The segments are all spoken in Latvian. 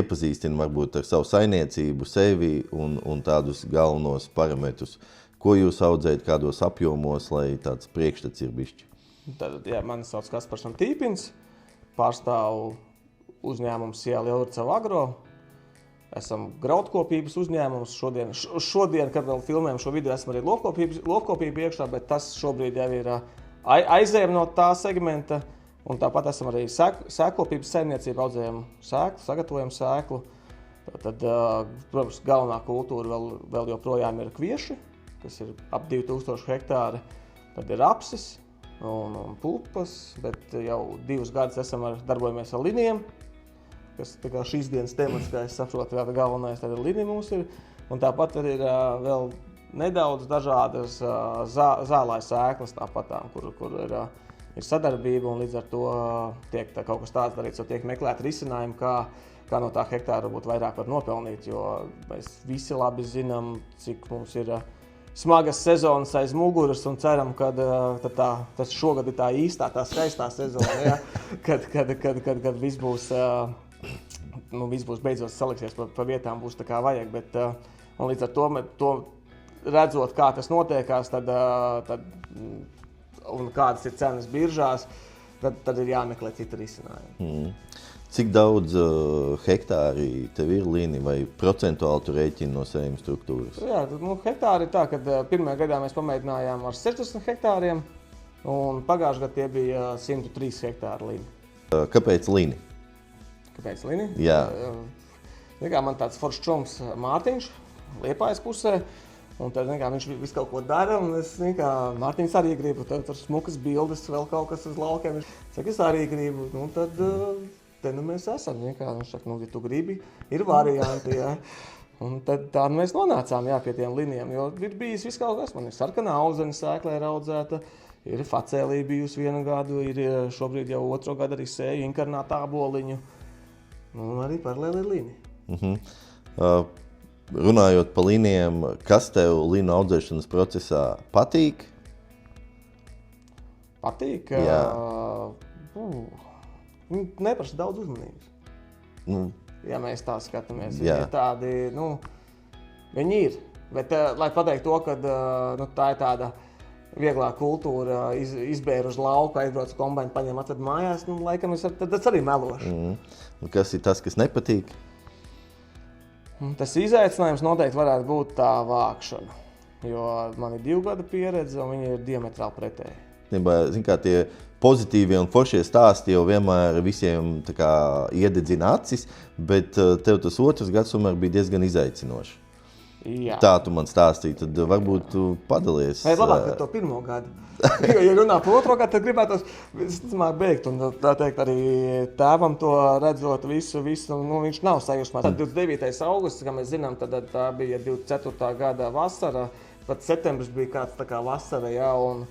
Iepazīstina varbūt ar savu saimniecību, sevi un tādus galvenos parametrus. Ko jūs audzējat, kādos apjomos, lai tāds priekšstats ir bišķi? Tad, mani sauc Kaspars Tīpins, pārstāvu uzņēmums Lielurcava Agro. Esam graudkopības uzņēmums. Šodien, kad vēl filmējam šo video, esam arī lopkopību iekšā, bet tas šobrīd jau ir aizējam no tā segmenta. Un tāpat esam arī sēklopības saimniecība, audzējam sēklu, sagatavojam sēklu. Tad, protams, galvenā kultūra vēl joprojām ir kvieši, kas ir ap 2000 hektāri. Tad ir apsis un pulpas, bet jau 2 gadus darbojamies ar linijiem, kas šīs dienas temats, kā es saprotu, galvenais tad linija mums ir. Un tāpat arī ir vēl nedaudz dažādas zālājas sēklas tāpatām, kur ir sadarbība, un līdz ar to tiek kaut kas tāds darīts, jo tiek meklēt risinājumi, kā no tā hektāra varbūt vairāk var nopelnīt, jo mēs visi labi zinām, cik mums ir smagas sezonas aiz muguras, un ceram, ka tas šogad ir tā īstā, tā skaistā sezona, kad viss būs beidzot saliksies pa vietām, būs tā kā vajag, bet un līdz ar to redzot, kā tas notiekās, tad un kādas ir cenas biržās, tad ir jāmeklē cita risinājuma. Cik daudz hektāri tev ir līni vai procentuāli tu rēķini no saviem struktūras? Jā, hektāri ir tā, ka pirmajā gadā mēs pamēģinājām ar 60 hektāriem, un pagājušajā gadā tie bija 103 hektāri līni. Kāpēc līni? Kāpēc līni? Jā. Man tāds foršs čoms Mārtiņš, Liepājas pusē. Un tad viņš visu kaut ko dara, un Mārtiņš arī gribu, tad tur smukas bildes, vēl kaut kas uz laukiem. Viņš saka, es arī gribu, tad te mēs esam. Viņš saka, ja tu gribi, ir varianti, jā. Un tad tā mēs nonācām pie tiem linijiem, jo ir bijis viss kaut kas. Man ir sarkanā audzene sēklē ir audzēta, ir facēlī bijusi 1 gadu, ir šobrīd jau 2. gadu arī sēju inkarnātu āboliņu, un arī paralēli ir līnija. Runājot par līnijiem, kas tev līnu audzēšanas procesā patīk? Patīk? Jā. Neprasa daudz uzmanības. Ja mēs tā skatāmies, Jā. ir tādi, viņi ir. Bet, lai pateiktu to, ka tā ir tāda vieglā kultūra, izbēra uz lauku, aizbrauc kombainu, paņem atved mājās, laikam tas arī meloši. Kas ir tas, kas nepatīk? Tas izaicinājums noteikti varētu būt tā vākšana, jo man ir 2 gadu pieredze, un viņi ir diametrāli pretēji. Tie pozitīvie un foršie stāsti jau vienmēr visiem iededzina acis, bet tev tas 2. gads tomēr bija diezgan izaicinošs. Jā. Tā tu man stāstīji, tad varbūt tu padalies. Vai labāk par to 1. gadu. Jo, ja runā par 2. gadu, tad gribētos visticamāk beigt. Un tā teikt, arī tēvam to redzot visu, viņš nav sajūsmā. Tad 29. augusts, kā mēs zinām, tad tā bija 24. gada vasara. Pat septembris bija kāds tā kā vasara, jā, un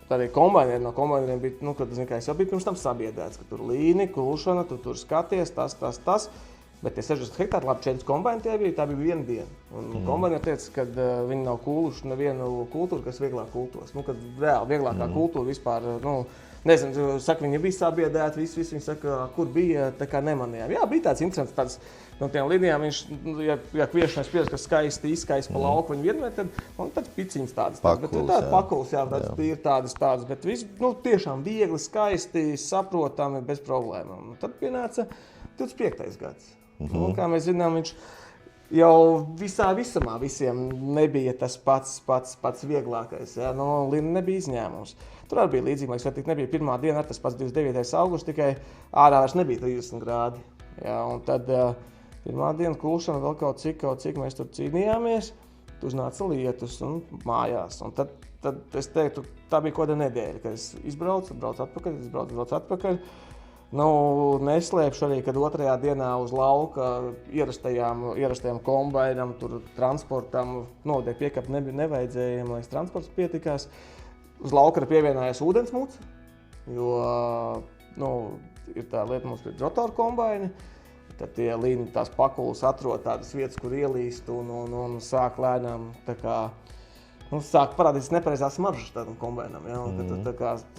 arī no kombaineriem bija, kad es jau biju pirms tam sabiedēts, ka tur līni, kulšana, tu tur skaties, tas. Bet tie 60 hektāri, labi, 4 kombaini tā bija 1 diena. Un kombaineri teica, ka viņi nav kūluši nevienu kultūru, kas vieglāk kultos. Kad reāli vieglākā kultūra vispār, nezinu, saka, viņi bija sabiedēti, visi viņi saka, kur bija, tā kā nemanījām. Jā, bija tāds interesants, tāds, no tiem linijām viņš, ja kviešanais pieredz, kas skaisti izskaisti pa lauku, viņi vienmēr, tad piciņas tādas. Pakuls, jā, ir tādas, bet viss, tiešām viegli, skaisti, saprotami, bez problēmām. Tad pienāca 25. gads. Kā mēs zinām, viņš jau visumā visiem nebija tas pats vieglākais. Jā? Līna nebija izņēmums. Tur arī bija līdzīgi, ka nebija pirmā diena, tas pats 29. augusts, tikai ārā vairs nebija 30 grādi. Jā? Un tad pirmā diena kulšana vēl kaut cik mēs tur cīnījāmies, tu uznāca lietus un mājās. Un tad es teiktu, tā bija kāda nedēļa, kad es izbraucu, braucu atpakaļ. Neslēpšu arī, kad 2. dienā uz lauka ierastajām kombainam, tur transportam, noteikti piekapt nevajadzēja, lai transports pietikās. Uz lauka ir pievienojās ūdensmuca, jo ir tā lieta, mums ir rotoru kombaini, tad tie līni tās pakulas atrod tādas vietas, kur ielīst un sāk lēnām sāk parādīties nepareizās smaržas tādam kombainam.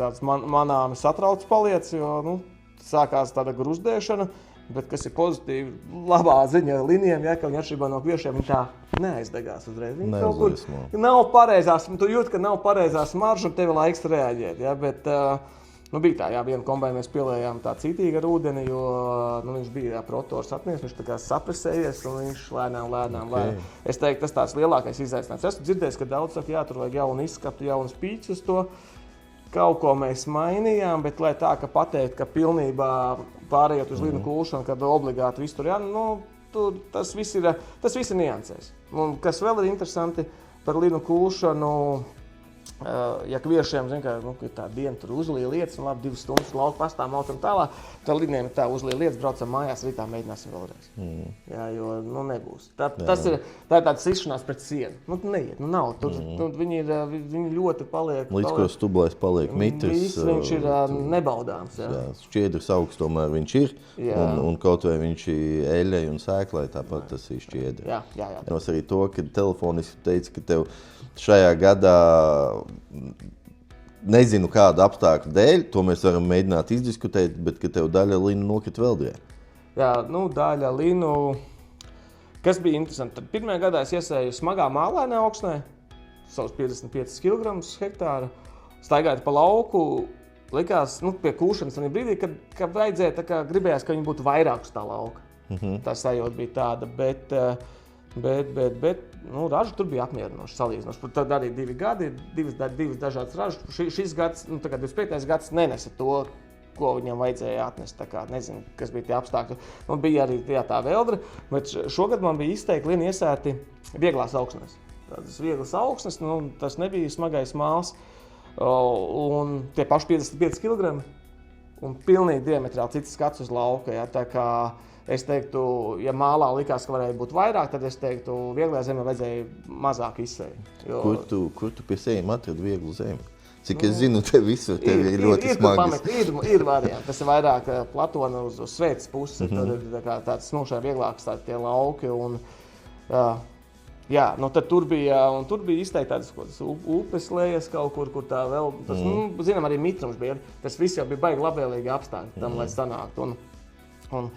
Tāds manāmi satrauc paliec, jo sākās tāda gruzdēšana, Bet kas ir pozitīvi, labā ziņa linijām, ja, ka viņi atšķirībā no kviešiem, viņi tā neaizdegās uzreiz. Viņi kaut kur nav pareizās, tu jūti, ka nav pareizās maržas un tev ir laiks reaģēt. Ja, bet bija tā, jā, vienu kombēnu mēs pielējām tā citīga ar ūdeni, jo viņš bija protors atnies, viņš tā kā sapresējies un viņš lēnām. Es teiktu, tas tāds lielākais izaicinājums. Esmu dzirdējis, ka daudz saka, jā, tur vajag jaunu izskatu, jaunu spīķus uz to. Kaut ko mēs mainījām, bet lai tā, ka pateikt, ka pilnībā pārējot uz līnu kūšanu, kad obligāti viss tur tas viss ir niansēs. Un kas vēl ir interesanti par līnu kūšanu, ja kviešiem, zin, ka ir tā diena, tur uzlīja lietas, un labi, 2 stundas lauku pastām, autam tālāk, tad lidniem ir tā uzlīja lietas, braucam mājās, rītā mēģināsim vēlreiz. Jā, jo, nebūs. Tā ir tāda sišanās pret sienu. Neiet, nav. Viņi ļoti paliek. Līdz ko stublais paliek mitrs. Viņš ir nebaudāms. Jā, šķiedrs augsts tomēr viņš ir, un kaut vai viņš ir eļai un sēklai, tāpat tas ir šķiedri. Jā. Nos arī to, ka telefoniski teica, ka tev šajā gadā nezinu kādu apstākļu dēļ, to mēs varam mēģināt izdiskutēt, bet ka tev daļa linu nokrita Veldrē. Jā, daļa linu, kas bija interesanti. Tad pirmajā gadā es iesēju smagā mālainā augsnē, savus 55 kg hektāra, staigājot pa lauku, likās, pie kūšanas brīdī, kad vajadzēja, gribējās, ka viņi būtu vairāk uz tā lauka. Tā sajūta bija tāda, bet raža tur bija apmierinoša salīdzinoši. Tad arī 2 gadi, divas dažādas ražas. Šis gads, 25. gads nenesa to, ko viņam vajadzēja atnest. Nezinu, kas bija tie apstākļi. Bija arī tā Veldre, bet šogad man bija izteikti lini iesēti vieglās augsnes. Tādas vieglas augsnes, tas nebija smagais māls. Un tie paši 55 kg un pilnīgi diametrāli cits skats uz lauka. Ja, tā kā es teiktu, ja mālā likās, ka varēja būt vairāk, tad es teiktu, vieglajā zemē vajadzēja mazāk izsēju. Kur tu pie sējiem atradi vieglu zemi? Cik es zinu, te visur tev ir ļoti smagas. Ir varianti. Tas ir vairāk Platona uz Svētas puses. Tad ir tāds smilšai vieglāks tie lauki. Tad tur bija izteikti tādas upes lejas kaut kur tā vēl. Tas, zinām, arī mitrums bija. Tas viss jau bija baigi labvēlīgi apstākļi tam, lai sanāktu. Un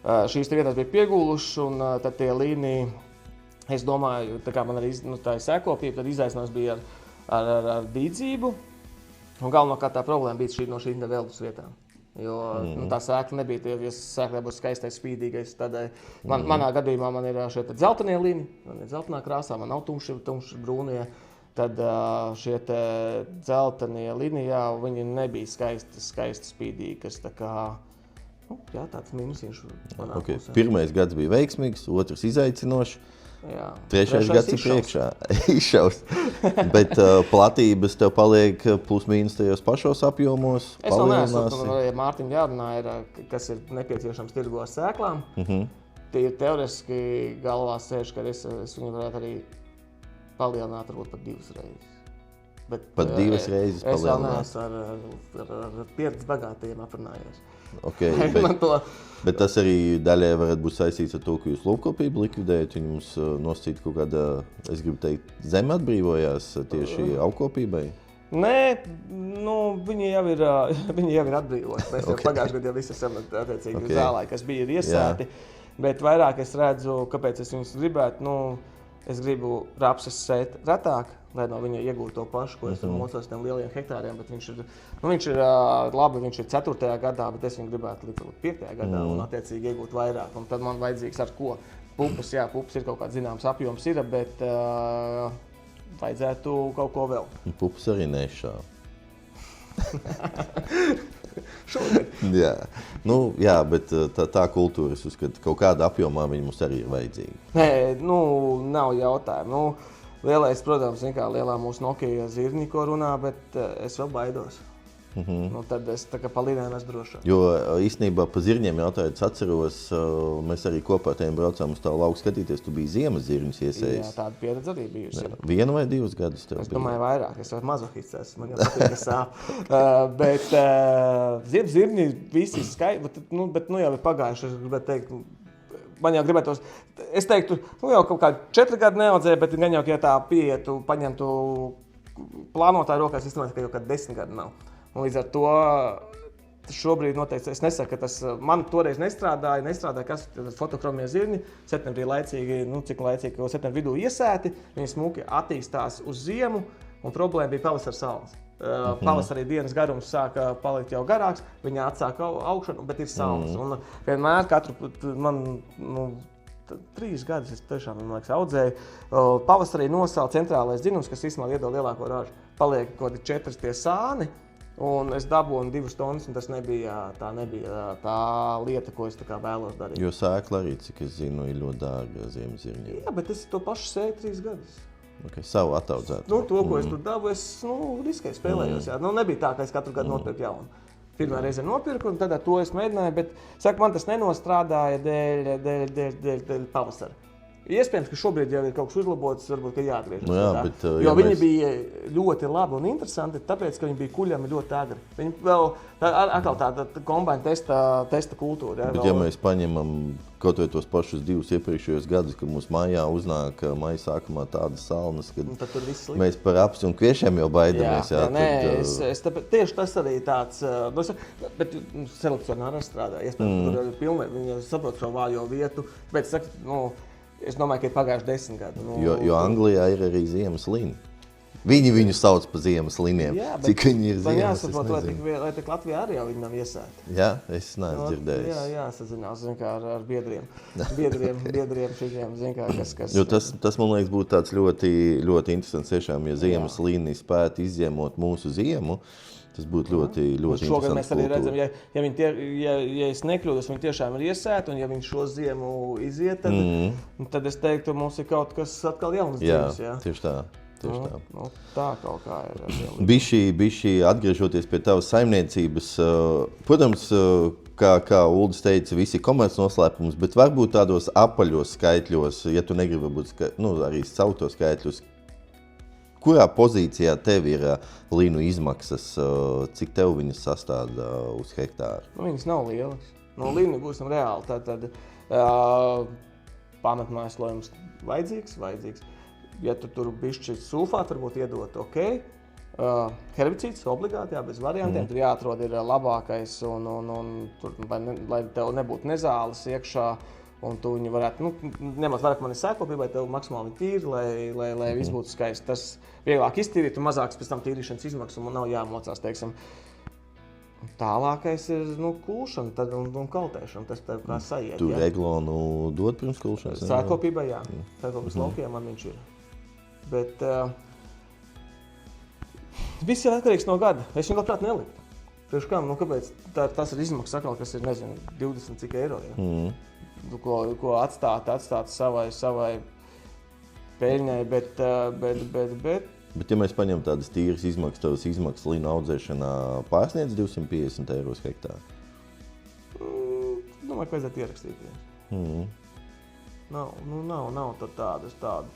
šīs vietās bija piegūlušas, un tad tie līniji, es domāju, tā kā man arī tā ir sekopība, tad izaicinājums bija ar dīdzību. Un galvenokārt tā problēma bija no šīm Veldres vietām. Jo tā sēkla nebija, ja sēkla būtu skaistais, spīdīgais. Manā gadījumā man ir šie dzeltenie līniji, man ir dzeltenā krāsā, man nav tumši brūnie. Tad šie dzeltenie līnijā, viņi nebija skaisti spīdīgi, kas tā kā tāds mīnusiņš manā pusē. Pirmais gads bija veiksmīgs, otrs izaicinošs, trešais gads ir priekšā. Izšaus. Bet platības tev paliek plus mīnus tajos pašos apjomos? Es vēl neesmu, ja Mārtiņam jārunā, kas ir nepieciešams tirgu ar sēklām. Tie ir teoretiski galvā sēž, ka es viņu varētu arī palielināt varbūt pat 2 reizes. Pat 2 reizes palielināt? Es vēl neesmu ar pieredzi bagātajiem aprunājos. Okay, bet tas arī daļai varētu būt saistīts ar to, ka jūs lopkopību likvidējat. Viņi mums nosacīja kaut kāda, es gribu teikt, zeme atbrīvojās tieši augkopībai? Nē, viņi jau ir atbrīvoti. Mēs jau pagājušajā gadā jau visi esam attiecīgi zālē, kas bija iesēti. Bet vairāk es redzu, kāpēc es viņus gribētu. Es gribu rapses sēt retāk, lai no viņa iegūtu to pašu, ko es mocos tiem lieliem hektāriem. Bet viņš ir labi, viņš ir 4. gadā, bet es viņu gribētu līdz 5. gadā un attiecīgi iegūt vairāk. Un tad man vajadzīgs ar ko? Pupas ir kaut kāds zināms apjoms, bet vajadzētu kaut ko vēl. Pupas arī nešāv. Jā, bet tā kultūra, es uzskatu, kaut kādā apjomā viņi mums arī ir vajadzīgi. Nē, nav jautājumu. Lielais, protams, lielā mūsu Nokia zirņi, ko runā, bet es vēl baidos. Tad es tā kā pa līnēm esmu drošāk. Jo īstenībā pa zirņiem jautājot, es atceros, mēs arī kopā ar tiem braucām uz tavu lauku skatīties, tu biji ziemas zirņus iesējis. Jā, tāda pieredze arī bijusi. 1 vai 2 gadus tev bija? Es domāju vairāk, es mazohists esmu, man jau patīk, ka sāp. Bet ziemas zirņi visi skaisti, bet jau ir pagājuši, es gribētu teikt, man jau gribētos, es teiktu, jau kaut kādi 4 gadi neaudzēja, bet gan jau, ja tā pieietu, paņemtu plānotāju rokās, es domāju, ka jau kādi 10 gadi nav. Un līdz ar to šobrīd noteikti, es nesaku, ka tas man toreiz nestrādāja kas fotokromie zirņi, septembrī laicīgi, cik laicīgi, ko septembrī vidū iesēti, viņi smuki attīstās uz ziemu, un problēma bija pavasara saules. Pavasarī dienas garums sāka palikt jau garāks, viņi atsāka augšanu, bet ir saules. Un vienmēr man 3 gadus es tiešām, man liekas, audzēju. Pavasarī nosāla centrālais dzinums, kas īstenībā iedod lielāko ražu. Paliek kaut kādi 4 tie sāni. Un es dabūju 2 tonnas, un tas nebija tā lieta, ko es vēlos darīt. Jo sēkla arī, cik es zinu, ir ļoti dārga ziemas zirņiem. Jā, bet es to pašu sēju 3 gadus. Okay, savu ataudzētu. To, ko es tur dabūju, es riskēju, spēlējos. Jā. Nebija tā, ka es katru gadu nopirku jaunu. Pirmā reize nopirku, un tad to es mēģināju, bet man tas nenostrādāja dēļ pavasara. Iespējams, ka šobrīd jau ir kaut kas uzlabots, varbūt, ka jāatgriežas. Jo viņi bija ļoti labi un interesanti, tāpēc, ka viņi bija kuļami ļoti agri. Viņi vēl atkal tāda kombaina testa kultūra. Bet ja mēs paņemam kaut vai tos pašus 2 iepriekšējos gadus, kad mums mājā uznāk maija sākumā tādas salnas, kad mēs par apsi un kviešiem jau baidamies. Tieši tas arī tāds, bet selekcionāri arī strādā. Iespējams, tur ir pilnīgi, viņi saprot šo vājo vietu. Bet, es domāju, ka ir pagājuši 10 gadi. Jo Anglijā ir arī ziemas lini. Viņi viņu sauc par ziemas liniem. Jā, cik viņi ir ziemas, jāsaprot, lai tik Latvijā arī jau viņi nav iesēti. Jā, es neesmu dzirdējis. Jā, jāsazinās, ar biedriem. Biedriem šitiem, kas... Jo tas, man liekas, būtu tāds ļoti, ļoti interesants tiešām, ja ziemas līnija spētu izziemot mūsu ziemu. Tas būtu ļoti interesants. Šogad mēs arī redzam, ja es nekļūdos, viņi tiešām ir iesēti, un ja viņi šo ziemu iziet, tad es teiktu, mums ir kaut kas atkal jauns dzīves. Jā, tieši tā. Tā kaut kā ir. Bišķi atgriežoties pie tavas saimniecības, protams, kā Uldis teica, visi komerc noslēpums, bet varbūt tādos apaļos skaitļos, ja tu negribi varbūt arī saukt tos skaitļus, kurā pozīcijā tev ir līnu izmaksas, cik tev viņas sastāda uz hektāru? Viņas nav lielas. Līnu būsim reāli. Tad pamatmēslojums vajadzīgs. Ja tu tur bišķi sulfātu varbūt iedot, ok. Herbicīds obligāti, bez variantiem. Tur jāatrod ir labākais, un tur, lai tev nebūtu nezāles iekšā, un tu viņu varētu, ņemot vairāk mani sēkopībai, tev maksimāli tīri, lai viss būtu skaisti. Tas vieglāk iztīrīt, un mazāks pēc tam tīrīšanas izmaksas, un nav jāmocās, teiksim. Tālākais ir kulšana un kaltēšana, tas tev kā sajiet. Tu reglonu dod pirms kulšanas? Sēkopībai, jā. Sēkopības laukiem man viņš ir. Bet viss ir atkarīgs no gada. Es viņu labprāt neliktu. Priekš kam? Kāpēc? Tas ir izmaksas atkal, kas ir, 20 cik eiro. Ja? Ko atstāt savai peļņai, bet... Bet ja mēs paņem tādas tīras izmaksas, tavas izmaksas līnu audzēšanā pārsniedz 250 eiro uz hektāru? Domāju, ka vajadzētu ierakstīties. Nav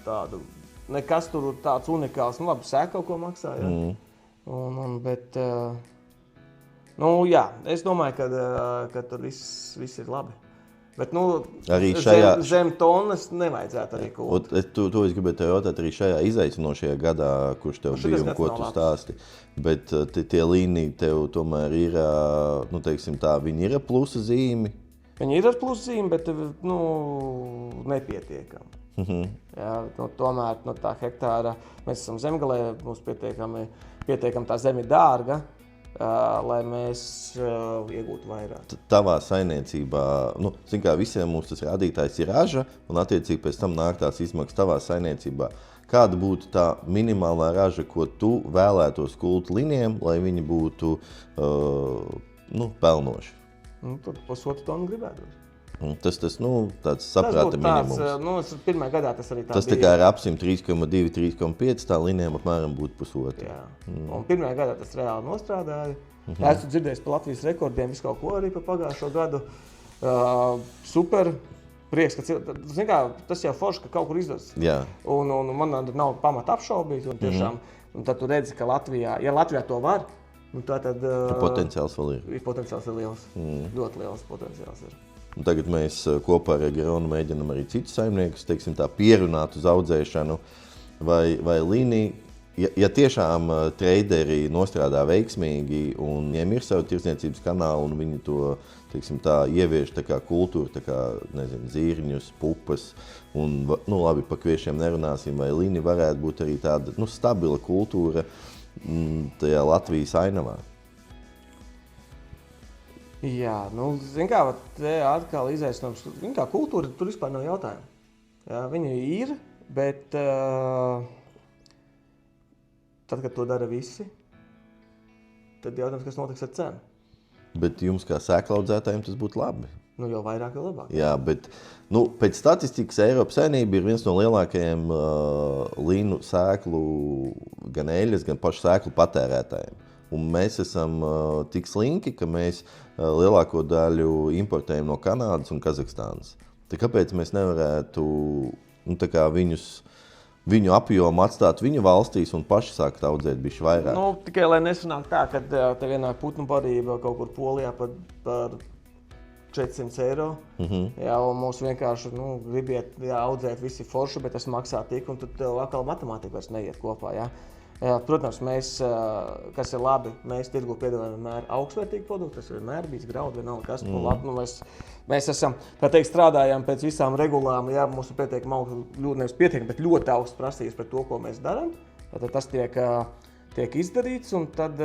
tādu. Nekas tur tāds unikāls. Labi, sēk kaut ko maksā, jā. Bet, jā, es domāju, ka tur viss ir labi. Bet, zem tonnas nevajadzētu arī kult. To es gribētu tev jautāt arī šajā izaicinošajā gadā, kurš tev bija un ko tu stāsti. Bet tie līniji tev tomēr ir, teiksim tā, viņi ir plusa zīmi? Viņi ir ar plusa zīmi, bet, nepietiekami. Jā, tomēr no tā hektāra mēs esam zemgalē, mums pietiekami tā zeme ir dārga, lai mēs iegūtu vairāk. Tavā saimniecībā, visiem mums tas rādītājs ir raža, un attiecīgi pēc tam nāk tās izmaksas tavā saimniecībā. Kāda būtu tā minimālā raža, ko tu vēlētos kult liniem, lai viņi būtu pelnoši? Tad 1,5 tonu gribētos. Tas tāds saprāta minimums. Pirmajā gadā tas arī tā bija. Tas tā kā ar apsim 3,2, 3,5, tā linijām apmēram būtu 1,5. Jā. Un pirmajā gadā tas reāli nostrādāja. Esmu dzirdējis par Latvijas rekordiem, visu kaut ko arī par pagājušo gadu. Super. Prieks, ka tas jau forši, ka kaut kur izdodas. Un man nav pamata apšaubīt. Un tiešām, un tad tu redzi, ka Latvijā, ja Latvijā to var, tad potenciāls vēl ir. Potenciāls ir liels. Ļoti liels potenciāls ir. Un tagad mēs kopā ar Geronu mēģinam arī citus saimniekus, teiksim tā, pierunāt uz audzēšanu vai līniju. ja tiešām traderi nostrādā veiksmīgi un viņiem ir savu tirdzniecības kanālu un viņi to, teiksim tā, ievieš tā kā kultūru, tā kā, nezinu, zirņus, pupas un, nu labi, par kviešiem nerunāsim, vai Lini varētu būt arī tāda, nu, stabila kultūra tajā Latvijas ainavā. Jā, nu, zin kā, te atkal izaicinājums, zin kā, kultūra tur vispār nav jautājumu. Jā, viņi ir, bet tad, kad to dara visi, tad jautājums, kas notiks ar cenu. Bet jums kā sēklaudzētājiem tas būtu labi. Nu, jau vairāk, jau labāk. Jā, bet nu, pēc statistikas Eiropas Savienība ir viens no lielākajiem līnu sēklu, gan eļas, gan pašu sēklu patērētājiem. Un mēs esam tik slinki, ka mēs lielāko daļu importējam no Kanādas un Kazahstānas. Tā kāpēc mēs nevarētu tā kā viņu apjomu atstāt viņu valstīs un paši sākt audzēt bišķi vairāk? Nu, tikai lai nesanāk tā, ka te vienā putnu barība kaut kur Polijā par 400 eiro. Jā, un mums vienkārši gribiet audzēt visi forši, bet tas maksā tik, un tad atkal matemātika vairs neiet kopā. Jā. Jā, protams, mēs, kas ir labi, mēs tirgu piedāvājam vienmēr augstvērtīgu produktu, tas vienmēr bijis graudu, vienalga kas, labi, mēs esam, tā teikt, strādājam pēc visām regulām, jā, mums ir pietiekami augsts, nevis pietiekami, bet ļoti augsts prasības par to, ko mēs darām, tad tas tiek izdarīts, un tad,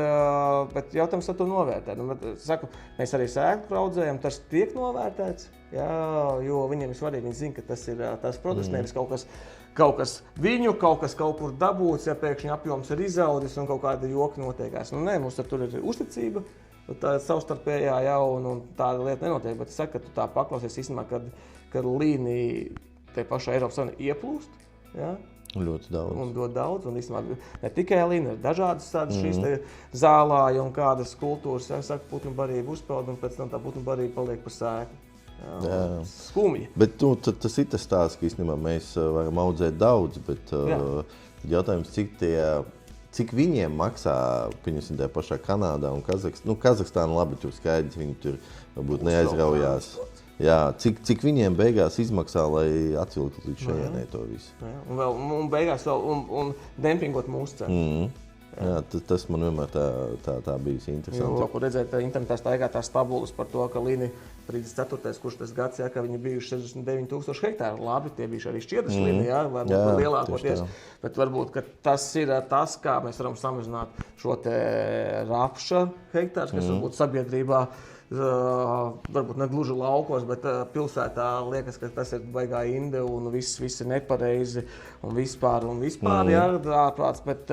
bet jautājums ar to novērtēt. Saku, mēs arī sēklu audzējam, tas tiek novērtēts, jā, jo viņiem ir svarīgi, viņi zina, ka tas ir tas produkts, nevis kaut kas viņu, kaut kur dabūts, ja pēkšņi apjoms ir izaudzis un kaut kāda joka notiekās. Nē, mums tur ir uzticība, tā savstarpējā, jā, un tāda lieta nenotiek, bet es saku, ka tu tā paklausies īstenībā, kad līnija te pašā Eiropas Savienībā ieplūst, jā. Ļoti daudz. Un ļoti daudz, un īstenībā ne tikai līnija, ir dažādas tādas šīs te zālāji un kādas kultūras, ja saka, putnu barība uzpeld, un pēc tam tā putnu barība paliek par sēklu. Jā. Skumji. Bet tas ir tas stāsts, ka īstenībā mēs varam audzēt daudz, bet jautājums, cik viņiem maksā, pieņemsim, tajā pašā Kanādā un Kazahstāna, labi, tur skaidrs, viņi tur varbūt neaizraujās. Jā, cik viņiem beigās izmaksā, lai atvilktu līdz šajienē to visu. Jā, un beigās vēl dempingot mūsu cenu. Jā, tas man vienmēr tā bijis interesanti. Jo, kur redzēt, internetā staigā tās tabulas par to, ka Lini 34. kurš tas gads, jā, ka viņi bijuši 69,000 hektāri. Labi, tie bijuši arī šķiedras Lini, jā, varbūt lielākoties. Bet varbūt, ka tas ir tas, kā mēs varam samazināt šo te rapša hektārus, kas varbūt sabiedrībā, varbūt ne gluži laukos, bet pilsētā liekas, ka tas ir baigā inde un viss ir nepareizi un vispār, jā, ārprāts, bet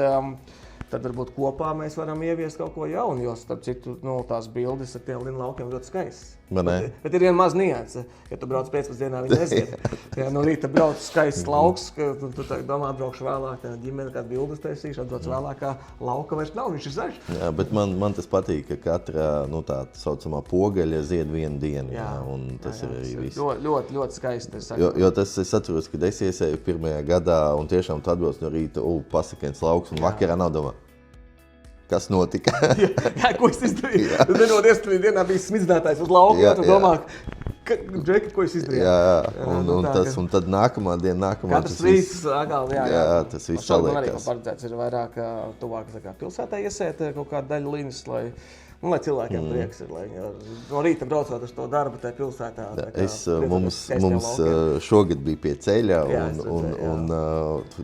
tad varbūt kopā mēs varam ieviest kaut ko jaunu, jo starp citu, tās bildes ar tiem linu laukiem ļoti skaistas. Bet ir viena maz nianse, ja tu brauc pēcpusdienā, viņi neziet. Ja no rīta brauc skaists lauks, ka tu domā, atbraukšu vēlāk, ģimene kādu bildes taisīšu, atbrauc vēlāk, kā lauka vairs nav, viņš ir zaļš. Jā, bet man tas patīk, ka katra, tā saucamā pogaļa zied vienu dienu, jā, un tas ir arī viss. Ļoti skaisti. Jo tas es atceros, kad es iesēju pirmajā gadā, un tiešām tu atbrauc no rīta, pasakains lauks, un vakarā nav domā. Kas notika? Jā, ko es izdarīju? Tad vienodies, ka dienā bija smidzinātājs uz lauku, un tu domā, Džeki, ko es izdarīju? Jā, un tad nākamā diena, katrs rīts, jā, tas viss saliekas. Arī paredzēts ir vairāk tuvāk pilsētā iesēt kaut kādu daļu līnijas, lai cilvēkiem prieks ir, lai no rīta braucot uz to darbu tajā pilsētā. Mums šogad bija pie ceļa, un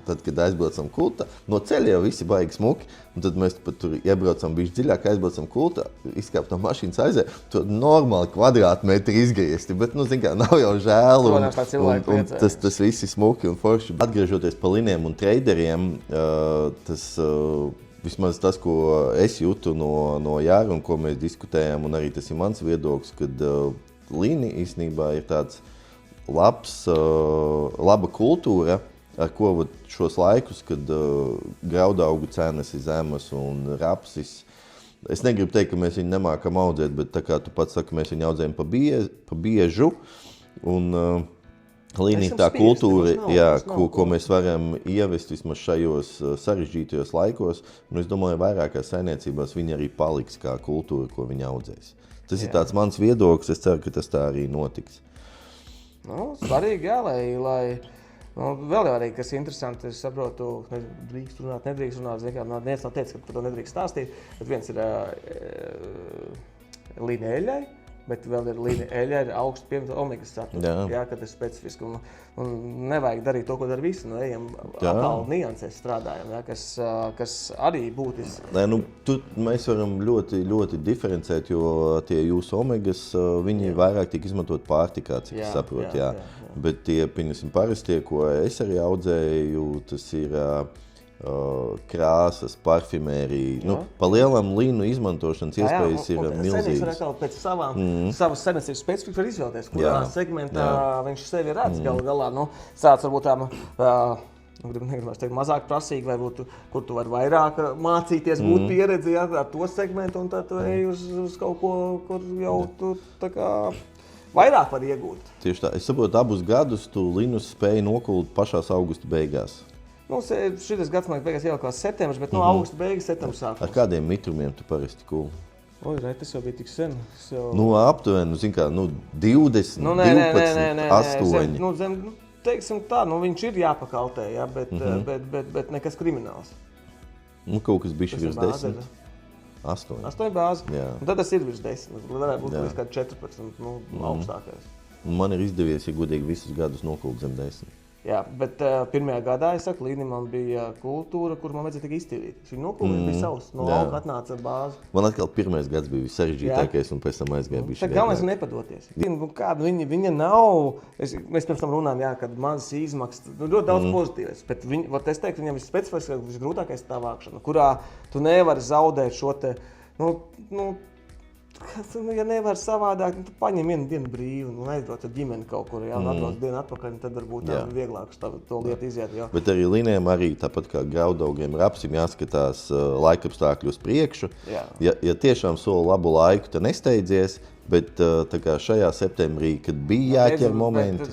tad, kad aizbraucam kultā, no ceļa jau visi baigi smuki, un tad mēs pat tur iebraucam bišķi dziļāk, aizbraucam kultā, izkāp no mašīnas aizēja, tur normāli kvadrātmetri izgriezti, bet, zin kā, nav jau žēl, un tas viss ir smuki un forši. Atgriežoties pa liniem un traderiem, vismaz tas, ko es jūtu no Jāra un ko mēs diskutējām, un arī tas ir mans viedoklis, kad Lini īstenībā ir tāds laba kultūra, ar ko šos laikus, kad graudaugu cenas ir zemas un rapsis. Es negribu teikt, ka mēs viņu nemākam audzēt, bet tā kā tu pats saki, mēs viņu audzējam pa biežu. Un Līnija tā kultūra, ko mēs varam ievest vismaz šajos sarežģītajos laikos, un es domāju, vairākās saimniecībās viņi arī paliks kā kultūra, ko viņi audzēs. Tas ir tāds mans viedoklis, es ceru, ka tas tā arī notiks. Svarīgi, jā, lai Vēl jau arī, kas interesanti, es saprotu, drīkst runāt, nedrīkst runāt, neviens nav teicis, ka par to nedrīkst stāstīt, bet viens ir līnija eļļai, bet vēl ir līnija eļļai ar augstu pievienoto omegas saturu, kad ir specifiski, un nevajag darīt to, ko dara visi, ejam atkal niansēs strādājam, kas arī būtiski. Mēs varam ļoti, ļoti diferencēt, jo tie jūsu omegas, viņi vairāk tiek izmantot pārtikā, cik es saprotu, jā. Bet tie, pieņemsim, parastie, ko es arī audzēju, tas ir krāsas, parfimērija. Pa lielam līnu izmantošanas iespējas ir milzīgas. Senīgs var pēc savas saimniecības specifikas var izvēlēties, kurā segmentā viņš sevi redz galā. Sāc varbūt negribas teikt mazāk prasīgi, varbūt, kur tu vari vairāk mācīties, būt pieredzi ar to segmentu, un tad tu ej uz kaut ko, kur jau tu tā kā vairāk var iegūt. Tieši tā. Es saprotu, abus gadus tu linus spēji nokult pašās augusta beigās. Šitas gads man beigās jau kā septembris, bet augusta beigas septembris sākums. Ar kādiem mitrumiem tu parasti kūli? Tas jau bija tik sen. Aptuveni, 20, 12, 8. Teiksim tā, viņš ir jāpakaltē, bet nekas krimināls. Kaut kas bišķi virs 10. 8. 8 bāzi. Un tad tas ir virs 10. Varētu būt līdz kā 14 augstākais. Man ir izdevies, ja godīgi, visus gadus nokult zem 10. Jā, bet pirmajā gadā, es saku, līnija man bija kultūra, kur man vajadzēja tikai iztīrīt. Šī nokultūra bija savs, no lauka atnāca bāze. Man atkal pirmais gads bija sarežģītākais, un pēc tam aizgāja bišķi. Tā galvenais ir nepadoties. Kāda viņa nav, mēs pirms tam runājam, kad mazas izmaksas, ļoti daudz pozitīvas, bet es teiktu, viņam vispecifiskākais, visgrūtākais tā vākšana, kurā tu nevari zaudēt šo te, ja nevar savādāk, tu paņem vienu dienu brīvu un aizbrauc ar ģimeni kaut kur, un atbrauc dienu atpakaļ, un tad varbūt vieglāk to lietu iziet. Bet arī linijām arī, tāpat kā graudaugiem, rapsim jāskatās laikapstākļu uz priekšu. Ja tiešām soli labu laiku, tad nesteidzies, bet tā kā šajā septembrī, kad bija jāķer momenti.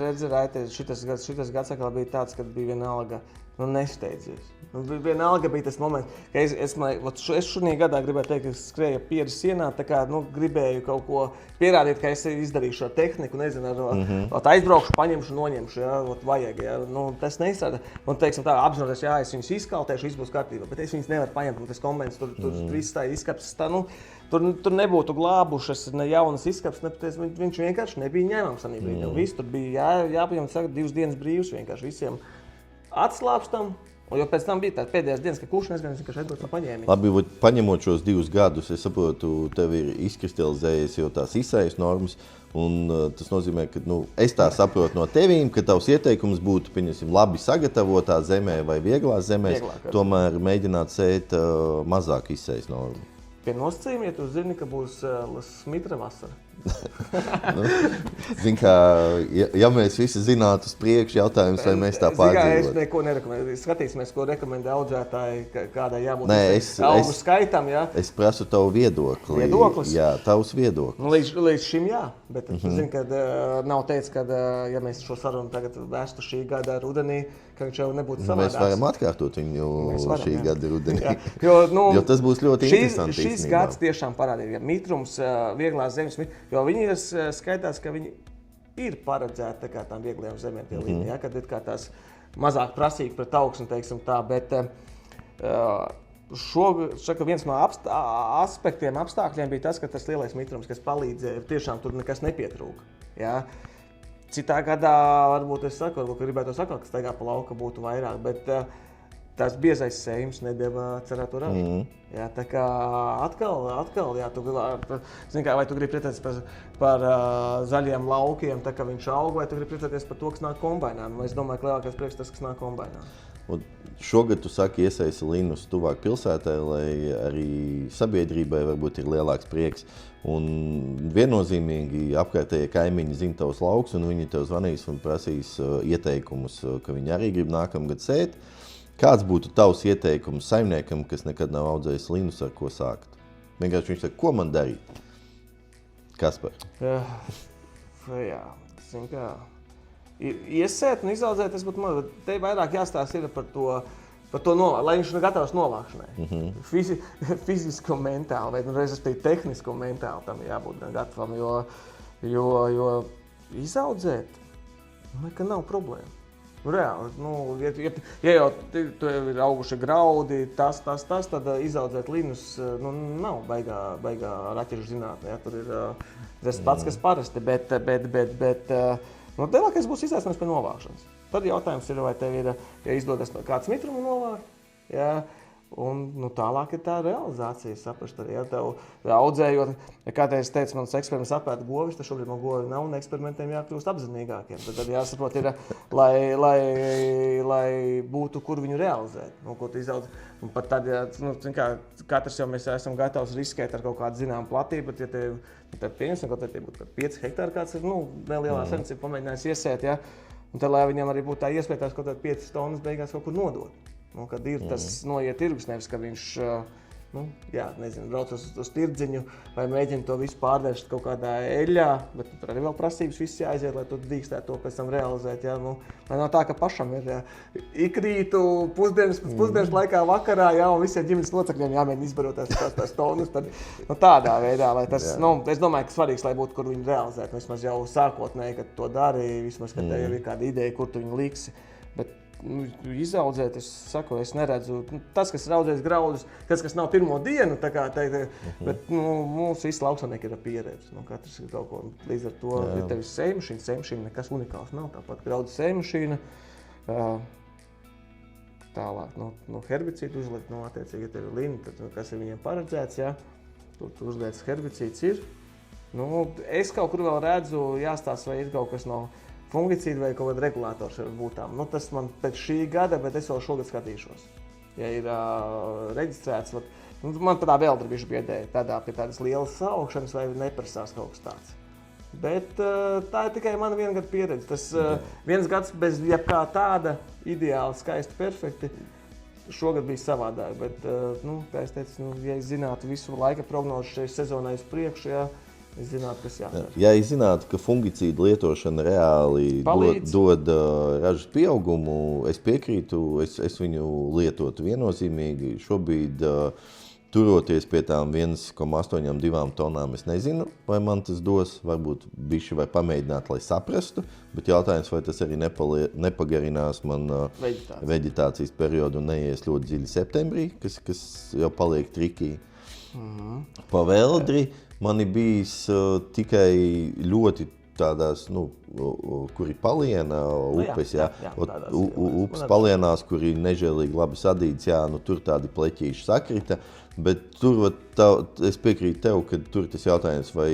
Šitas gads atkal bija tāds, kad bija vienalga, nesteidzies. Vienalga bija tas moments, ka es šodien gadā gribēju teikt, ka es skrēju pieris sienā, tā kā gribēju kaut ko pierādīt, ka es izdarīšu šo tehniku, nezinu, aizbraukšu, paņemšu, noņemšu, vajag. Tas neizstrādā. Un, teiksim tā, apzinoties, es viņus izkaltēšu, viss būs kārtībā, bet es viņus nevaru paņemt, un tas kombinācijas, tur viss tā izskapts, tur nebūtu glābušas ne jaunas izskapts, viņš vienkārši nebija ņēmams anī brīdī. Viss tur bija jāpaņem, 2 dienas brīvs vienkārši visiem atslāpstam. Jo pēc tam bija tāda pēdējās dienas, ka kurš nezinu, ka šeit būtu paņēmiņi. Labi, paņemot šos 2 gadus, es saprotu, tev ir izkristalizējies jau tās izējas normas, un tas nozīmē, ka es tā saprotu no tevīm, ka tavs ieteikums būtu, pieņemsim, labi sagatavotā zemē vai vieglās zemēs, tomēr mēģināt sēt mazāk izējas normu. Pie nosacījuma, ja tu zini, ka būs smitra vasara. Zin kā, ja mēs visi zinātu uz priekšu, jautājums, vai mēs tā pārdzīvot. Es neko nerekomendēju. Skatīsimies, ko rekomendē audzētāji, kādai jābūt augu skaitam. Es prasu tavu viedokli. Viedoklis? Jā, tavs viedoklis. Līdz šim jā, bet zini, ka nav teicis, ka ja mēs šo sarunu tagad vēstu šī gada rudenī, ka viņš jau nebūtu savādāks. Mēs varam atkārtot viņu šī gada rudenī. Jo tas būs ļoti interesanti. Šis gads tiešām parādīja, mitrums, vieglās zemes, jo viņi ir skaitās, ka viņi ir paredzēti tām vieglajām zemēm tie līnija, kad ir kā tās mazāk prasīgi pret augsni, teiksim tā, bet viens no aspektiem, apstākļiem bija tas, ka tas lielais mitrums, kas palīdzēja, tiešām tur nekas nepietrūka. Citā gadā varbūt es saku, ka gribētu sakot, ka staigā pa lauka būtu vairāk, bet tās biezais sējums nedeva cerēto ražu. Tā kā atkal, vai tu gribi priecāties par zaļiem laukiem, tā kā viņš aug, vai tu gribi priecāties par to, kas nāk kombainā. Es domāju, ka lielākais prieks tas, kas nāk kombainā. Un šogad tu saki iesaisi linus tuvāk pilsētai, lai arī sabiedrībai varbūt ir lielāks prieks. Un viennozīmīgi apkārtējie kaimiņi zina tavus laukus, un viņi tev zvanīs un prasīs ieteikumus, ka viņi arī grib nākamgad sēt. Kāds būtu tavs ieteikums saimniekam, kas nekad nav audzējis linus, ar ko sākt? Vienkārši viņš saka, ko man darīt? Kaspar? Zin kā, iesēt un izaudzēt, tas būtu man, te vairāk jāstāsta ir par to lai viņš ir gatavs novākšanai. Fiziski un mentāli, vai respektīvi tehniski un mentāli tam jābūt gatavam, jo izaudzēt, ka nav problēma. Reāli, ja jau tu ir auguši graudi, tas, tad izaudzēt linus nav baigā raķešu zinātnē. Ja? Tur ir tas pats, kas parasti, bet lielākais būs izaicinājums pie novākšanas. Tad jautājums ir, vai tev ir, ja izdodas kāds mitrumi novākt, ja? Un tālāk ir tā realizācija, saprast arī, ja tev audzējot, kādreiz teicu, mans eksperiments apēta govis, tad šobrīd man govi nav un eksperimentiem jākļūst apzinīgākiem. Tad jāsaprot ir, lai būtu, kur viņu realizēt, ko tu izaudz. Un pat tad, ja, katrs jau mēs esam gatavs riskēt ar kaut kādu zināmu platību, bet ja tev pieņemsim, kaut tie būtu 5 hektāri kāds ir, nelielā saimniecība pamēģinājis iesēt, ja, un tad, lai viņam arī būtu tā iespēja tās kaut 5 tonnas beigās kaut kur nodot. Kad ir tas noiet tirgus, nevis, ka viņš brauc uz tirdziņu vai mēģina to visu pārvērst kaut kādā eļļā, bet tur arī vēl prasības viss jāaiziet, lai tu drīkstētu to pēc tam realizēt. Ja? Lai nav tā, ka pašam ir ikrītu pusdienas laikā vakarā, un visiem ģimenes locekļiem jāmēģina izbarot tās tonnas. Tad, tādā veidā, lai tas, es domāju, ka svarīgs, lai būtu, kur viņu realizēt. Vismaz jau sākotnēji, kad to dari, vismaz, kad tev ir kāda ideja, kur tu viņu liksi. Bet, izaudzēt, es neredzu. Tas, kas ir audzējis graudus, kas nav pirmo dienu, bet mūsu visi lauksaimnieki ir pieredze. Katrs ir kaut ko līdz ar to. Ir tev sējmašīna, nekas unikāls nav. Tāpat graudu sējmašīna. Tālāk, herbicīdu uzlikt, attiecīgi, ja tev ir lini, tad kas ir viņiem paredzēts, ja? Tur uzliekts herbicīds ir. Es kaut kur vēl redzu, jāstāsta, vai ir kaut kas no fungicīdi vai kaut kāda regulātors ar būtām. Tas man pēc šī gada, bet es vēl šogad skatīšos. Ja ir reģistrēts, man tādā vēl bišķi biedēja, pie tādas lielas saukšanas vai neprasās kaut kas tāds. Bet tā ir tikai mana viena gada pieredze. Tas viens gads bez jebkā tāda ideāli, skaisti, perfekti. Šogad bija savādāk, bet, kā es teicu, ja es zinātu visu laika prognozu šai sezonai uz priekšu, ja, es zinātu, kas jādara. Ja es zinātu, ka fungicīdu lietošana reāli dod ražas pieaugumu, es piekrītu, es viņu lietotu viennozīmīgi. Šobrīd, turoties pie tām 1,82 tonām, es nezinu, vai man tas dos. Varbūt bišķi vai pamēģināt, lai saprastu, bet jautājums, vai tas arī nepagarinās man veģetācijas periodu un neies ļoti dziļi septembrī, kas jau paliek trikī. Pa veldri man ir bijis tikai ļoti tādās, kur ir paliena, upes, upes palienās, kur ir nežēlīgi labi sadīts, tur tādi pleķīši sakrita, bet tur es piekrītu tev, ka tur tas jautājums, vai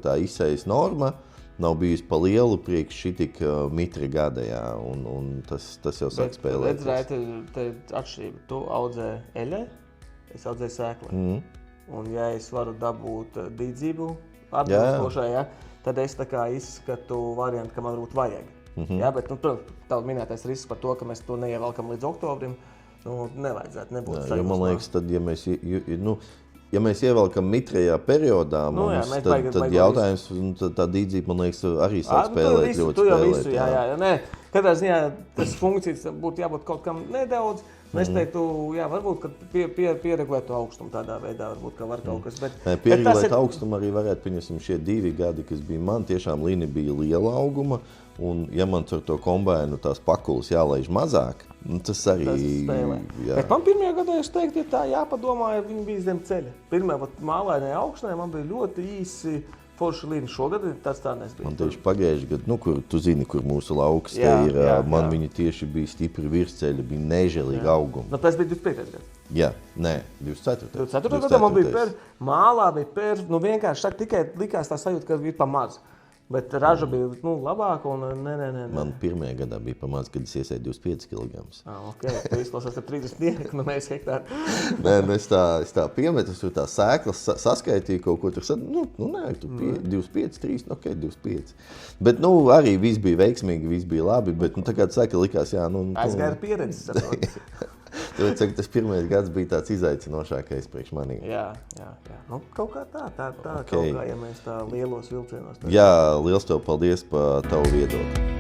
tā izsejas norma nav bijusi pa lielu priekš šitik mitra gada, un tas jau sāk spēlēt. Bet te atšķirība, tu audzē eļai, es audzēju sēklai. Un ja es varu dabūt dīdzību atbilstošai, tad es tā kā izskatu variantu, ka man varbūt vajag. Bet tavu minētais risks par to, ka mēs to neievelkam līdz oktobrim, nevajadzētu nebūt sajūsmā. Man liekas, tad, ja mēs ievelkam mitrajā periodā, tad jautājums, tā dīdzība, man liekas, arī sāk spēlēt ļoti spēlēt. Katrā ziņā tas funkcijas būtu jābūt kaut kam nedaudz. Es teiktu, varbūt, ka pieregulēt to augstumu tādā veidā, varbūt, ka var kaut kas, bet... Pieregulēt augstumu arī varētu, pieņemsim, šie 2 gadi, kas bija man, tiešām līnija bija liela auguma, un ja man ar to kombēnu tās pakulas jālaiž mazāk, tas arī... Bet man pirmajā gadā, es teiktu, ja tā jāpadomā, ja viņi bija zem ceļa. Pirmajā mālainē augšanai man bija ļoti īsi forši līnija. Šogad tas tā nesbija. Man tieši pagājuši gadu, kur tu zini, kur mūsu lauks te ir, man viņi tieši bija stipri virsceļa, bija nežēlīgi augumi. Tas bija 25. gads. Jā, nē, 24. 24. gadā man bija mālā, bija vienkārši tikai likās tā sajūta, ka ir pa maz. Bet raža bija labāka un nē. Man pirmajā gadā bija pa maz, kad es iesēju 25 kg. Tu izklausās ar 30 mēs hektāri. Nē, es tā piemetu, tur tā sēklas saskaitīju kaut ko, tur 25, 3, 25. Bet arī viss bija veiksmīgi, viss bija labi, bet tā kā tu saki, likās, Aizgāja ar pieredzi. Tas pirmais gads bija tāds izaicinošākais priekš manī. Jā. Kaut kā tā kaut kā, ja mēs tā lielos vilcienos. Jā, liels tev paldies par tavu viedokli.